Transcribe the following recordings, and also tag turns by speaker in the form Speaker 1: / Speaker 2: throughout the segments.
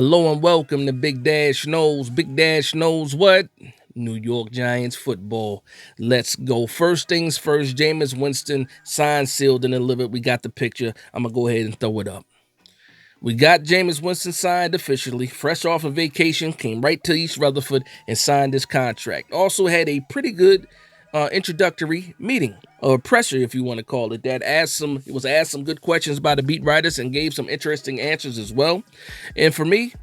Speaker 1: Hello and welcome to Big Dash Knows. Big Dash knows what? New York Giants football. Let's go. First things first, Jameis Winston, signed, sealed, and delivered. We got the picture. I'm going to go ahead and throw it up. We got Jameis Winston signed officially, fresh off of vacation, came right to East Rutherford and signed his contract. Also had a pretty good introductory meeting, or presser, if you want to call it that. Was asked some good questions by the beat writers and gave some interesting answers as well. And for me,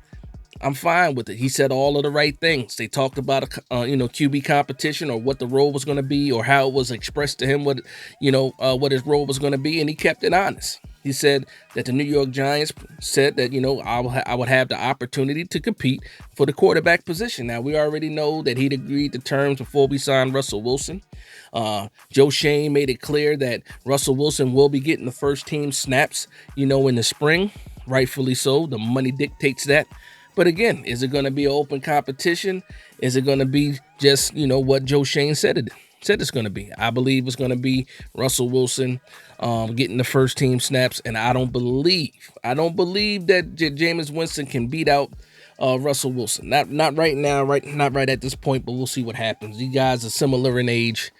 Speaker 1: I'm fine with it. He said all of the right things. They talked about QB competition, or what the role was going to be, or how it was expressed to him what his role was going to be, and he kept it honest. He said that the New York Giants said that I would have the opportunity to compete for the quarterback position. Now, we already know that he'd agreed to terms before we signed Russell Wilson. Schoen made it clear that Russell Wilson will be getting the first team snaps, in the spring. Rightfully so. The money dictates that. But again, is it going to be an open competition? Is it going to be just, what Joe Schoen said it's going to be? I believe it's going to be Russell Wilson getting the first team snaps, and I don't believe that Jameis Winston can beat out Russell Wilson. Not right now, not right at this point, but we'll see what happens. These guys are similar in age.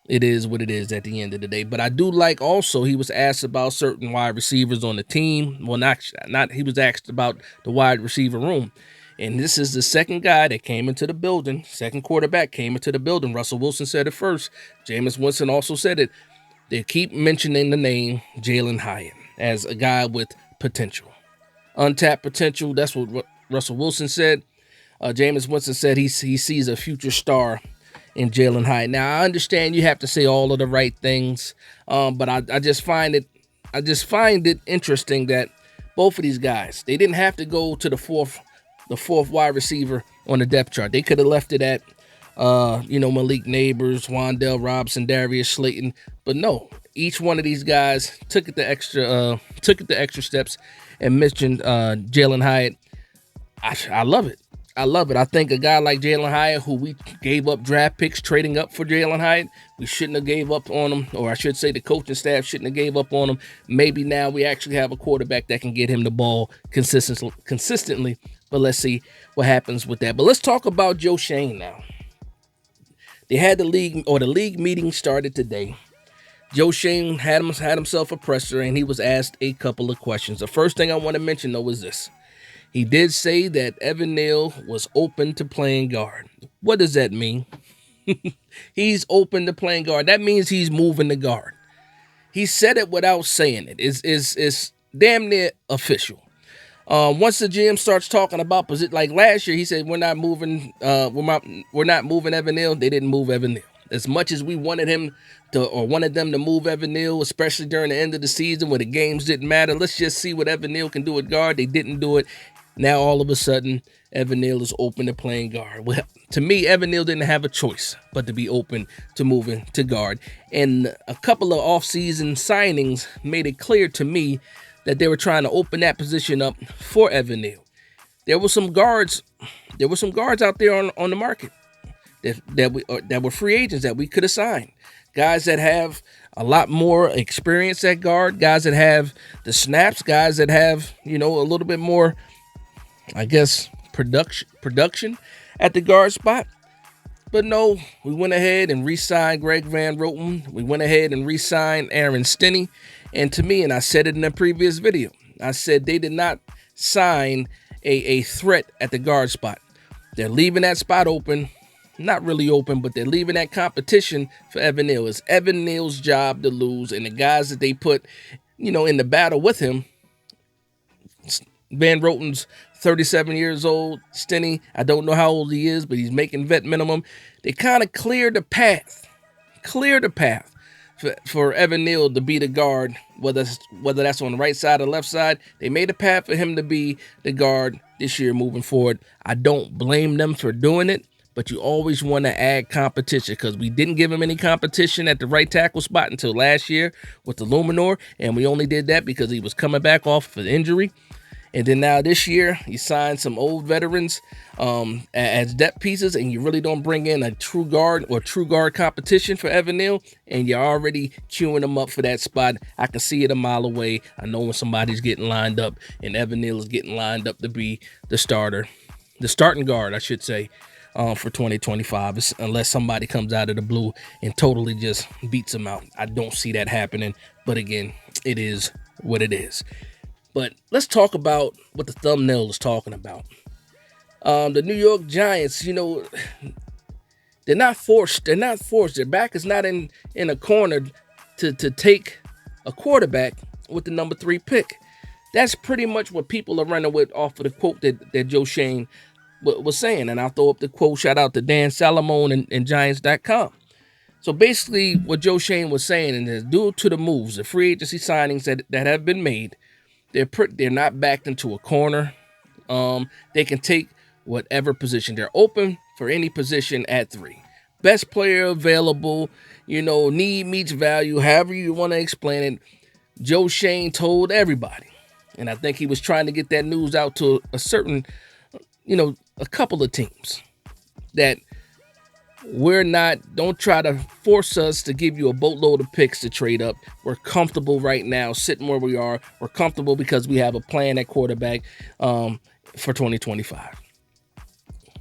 Speaker 1: It is what it is at the end of the day. But I do like also he was asked about certain wide receivers on the team. Well, he was asked about the wide receiver room. And this is the second guy that came into the building, second quarterback came into the building. Russell Wilson said it first. Jameis Winston also said it. They keep mentioning the name Jalen Hyatt as a guy with potential. Untapped potential, that's what Russell Wilson said. Jameis Winston said he sees a future star in Jalen Hyatt. Now, I understand you have to say all of the right things, but I just find it interesting that both of these guys, they didn't have to go to the fourth wide receiver on the depth chart. They could have left it at Malik Neighbors, Wan'Dale Robinson, Darius Slayton, but no, each one of these guys took it the extra steps and mentioned Jalen Hyatt. I love it. I think a guy like Jalen Hyatt, who we gave up draft picks trading up for Jalen Hyatt, we shouldn't have gave up on him, or I should say the coaching staff shouldn't have gave up on him. Maybe now we actually have a quarterback that can get him the ball consistently, but let's see what happens with that. But let's talk about Joe Schoen now. They had the league meeting started today. Joe Schoen had himself a presser, and he was asked a couple of questions. The first thing I want to mention, though, is this. He did say that Evan Neal was open to playing guard. What does that mean? He's open to playing guard. That means he's moving the guard. He said it without saying it. It's damn near official. Once the GM starts talking about position, like last year, he said we're not moving Evan Neal. They didn't move Evan Neal. As much as we wanted them to move Evan Neal, especially during the end of the season where the games didn't matter. Let's just see what Evan Neal can do at guard. They didn't do it. Now, all of a sudden, Evan Neal is open to playing guard. Well, to me, Evan Neal didn't have a choice but to be open to moving to guard. And a couple of offseason signings made it clear to me that they were trying to open that position up for Evan Neal. There were some guards out there on the market that were free agents that we could have signed. Guys that have a lot more experience at guard, guys that have the snaps, guys that have, a little bit more, I guess, production at the guard spot. But no, we went ahead and re-signed Greg Van Roten. We went ahead and re-signed Aaron Stinney. And to me, and I said it in a previous video, I said they did not sign a threat at the guard spot. They're leaving that spot open. Not really open, but they're leaving that competition for Evan Neal. It's Evan Neal's job to lose, and the guys that they put, in the battle with him, Van Roten's 37 years old. Stinney, I don't know how old he is, but he's making vet minimum. They kind of cleared the path for Evan Neal to be the guard, whether that's on the right side or left side. They made a path for him to be the guard this year moving forward. I don't blame them for doing it. But you always want to add competition, because we didn't give him any competition at the right tackle spot until last year with the Luminor, and we only did that because he was coming back off of an injury. And then now this year, you sign some old veterans as depth pieces, and you really don't bring in a true guard or true guard competition for Evan Neal, and you're already queuing them up for that spot. I can see it a mile away. I know when somebody's getting lined up, and Evan Neal is getting lined up to be the starting guard, I should say, for 2025, unless somebody comes out of the blue and totally just beats him out. I don't see that happening, but again, it is what it is. But let's talk about what the thumbnail is talking about. The New York Giants, they're not forced. Their back is not in a corner to take a quarterback with the number 3 pick. That's pretty much what people are running with off of the quote that Joe Schoen was saying. And I'll throw up the quote. Shout out to Dan Salamone and Giants.com. So basically what Joe Schoen was saying is due to the moves, the free agency signings that have been made, they're not backed into a corner. They can take whatever position. They're open for any position at 3. Best player available, need meets value, however you want to explain it. Joe Schoen told everybody. And I think he was trying to get that news out to a certain, a couple of teams that don't try to force us to give you a boatload of picks to trade up. We're comfortable right now sitting where we are. We're comfortable because we have a plan at quarterback for 2025.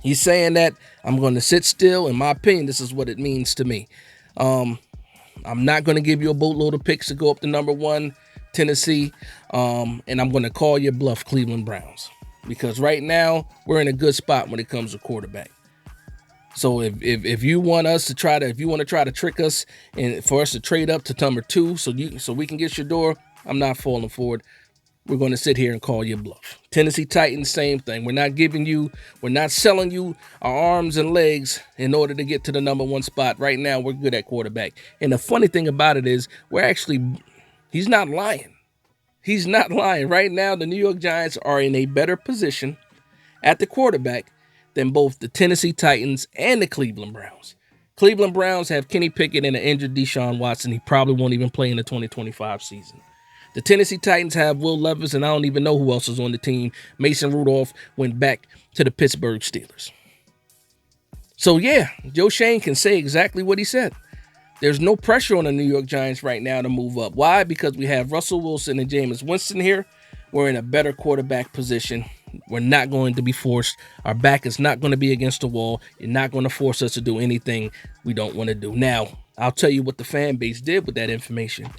Speaker 1: He's saying that I'm going to sit still. In my opinion, this is what it means to me. I'm not going to give you a boatload of picks to go up to number 1, Tennessee, and I'm going to call your bluff, Cleveland Browns, because right now we're in a good spot when it comes to quarterback. So if you want to try to trick us and for us to trade up to number 2 so we can get Shador, I'm not falling for it. We're going to sit here and call you bluff. Tennessee Titans, same thing. We're not selling you our arms and legs in order to get to the number 1 spot. Right now, we're good at quarterback. And the funny thing about it is he's not lying. He's not lying. Right now, the New York Giants are in a better position at the quarterback than both the Tennessee Titans and the Cleveland Browns. Cleveland Browns have Kenny Pickett and an injured Deshaun Watson. He probably won't even play in the 2025 season. The Tennessee Titans have Will Levis, and I don't even know who else is on the team. Mason Rudolph went back to the Pittsburgh Steelers. So, yeah, Joe Schoen can say exactly what he said. There's no pressure on the New York Giants right now to move up. Why? Because we have Russell Wilson and Jameis Winston here. We're in a better quarterback position. We're not going to be forced. Our back is not going to be against the wall. You're not going to force us to do anything we don't want to do. Now, I'll tell you what the fan base did with that information.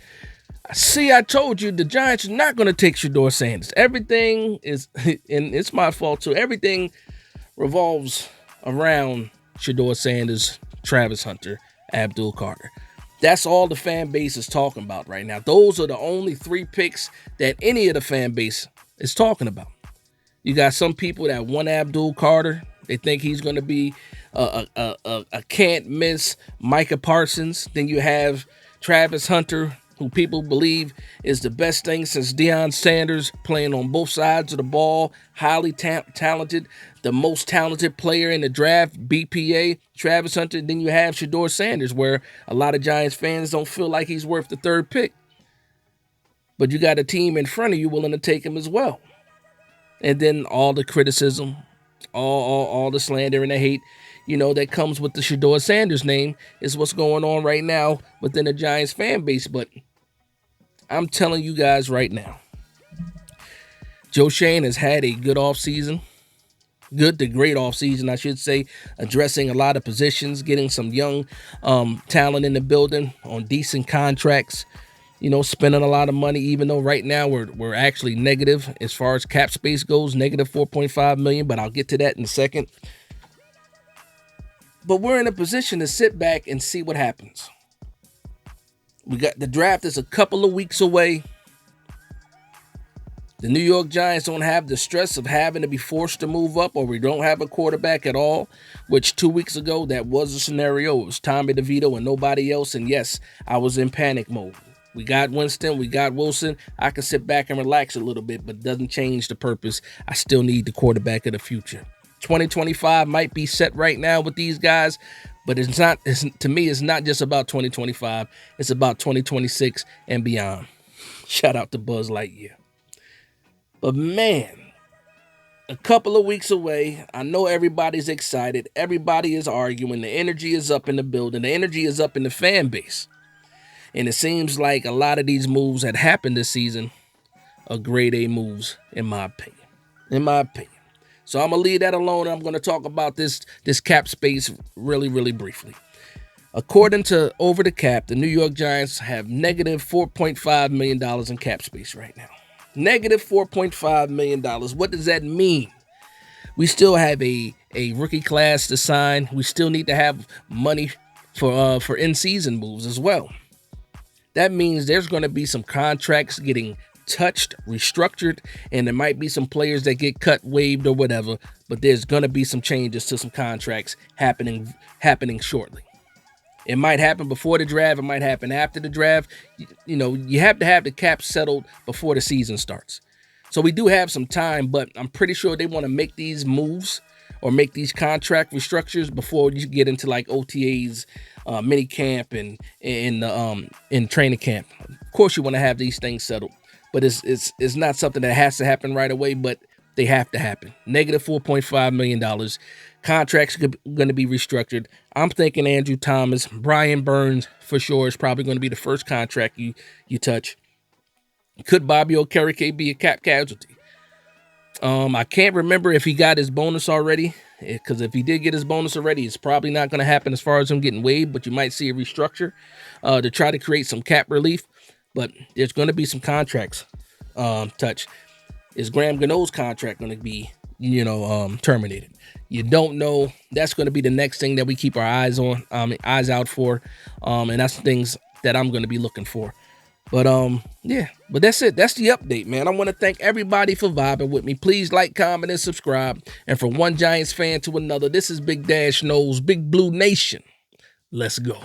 Speaker 1: See, I told you the Giants are not going to take Shador Sanders. Everything is, and it's my fault too, everything revolves around Shador Sanders, Travis Hunter, Abdul Carter. That's all the fan base is talking about right now. Those are the only 3 picks that any of the fan base is talking about. You got some people that want Abdul Carter. They think he's going to be a can't miss Micah Parsons. Then you have Travis Hunter, who people believe is the best thing since Deion Sanders, playing on both sides of the ball, highly talented, the most talented player in the draft, BPA, Travis Hunter. Then you have Shador Sanders, where a lot of Giants fans don't feel like he's worth the 3rd pick. But you got a team in front of you willing to take him as well. And then all the criticism, all the slander and the hate, that comes with the Shador Sanders name is what's going on right now within the Giants fan base. But I'm telling you guys right now, Joe Schoen has had a good offseason. Good to great offseason, I should say, addressing a lot of positions, getting some young talent in the building on decent contracts, spending a lot of money, even though right now we're actually negative as far as cap space goes, negative $4.5 million, but I'll get to that in a second. But we're in a position to sit back and see what happens. We got the draft is a couple of weeks away. The New York Giants don't have the stress of having to be forced to move up, or we don't have a quarterback at all, which 2 weeks ago, that was a scenario. It was Tommy DeVito and nobody else. And yes, I was in panic mode. We got Winston, we got Wilson. I can sit back and relax a little bit, but it doesn't change the purpose. I still need the quarterback of the future. 2025 might be set right now with these guys, but to me, it's not just about 2025. It's about 2026 and beyond. Shout out to Buzz Lightyear. But man, a couple of weeks away. I know everybody's excited. Everybody is arguing. The energy is up in the building. The energy is up in the fan base. And it seems like a lot of these moves that happened this season are grade A moves, in my opinion. In my opinion. So I'm going to leave that alone. I'm going to talk about this cap space really, really briefly. According to Over the Cap, the New York Giants have negative $4.5 million in cap space right now. Negative $4.5 million. What does that mean? We still have a rookie class to sign. We still need to have money for in-season moves as well. That means there's going to be some contracts getting touched, restructured, and there might be some players that get cut, waived, or whatever, but there's going to be some changes to some contracts happening shortly. It might happen before the draft. It might happen after the draft. You know, you have to have the cap settled before the season starts. So we do have some time, but I'm pretty sure they want to make these moves or make these contract restructures before you get into like OTAs, mini camp, and in training camp. Of course, you want to have these things settled, but it's not something that has to happen right away. But they have to happen. Negative $4.5 million. Contracts are going to be restructured. I'm thinking Andrew Thomas, Brian Burns for sure is probably going to be the first contract you touch. Could Bobby Okereke be a cap casualty? I can't remember if he got his bonus already, because if he did get his bonus already, it's probably not going to happen as far as him getting waived, but you might see a restructure to try to create some cap relief. But there's going to be some contracts touched. Is Graham Gano's contract going to be, terminated? You don't know. That's going to be the next thing that we keep our eyes out for. And that's the things that I'm going to be looking for. But but that's it. That's the update, man. I want to thank everybody for vibing with me. Please like, comment, and subscribe. And from one Giants fan to another, this is Big Dash Knows, Big Blue Nation. Let's go.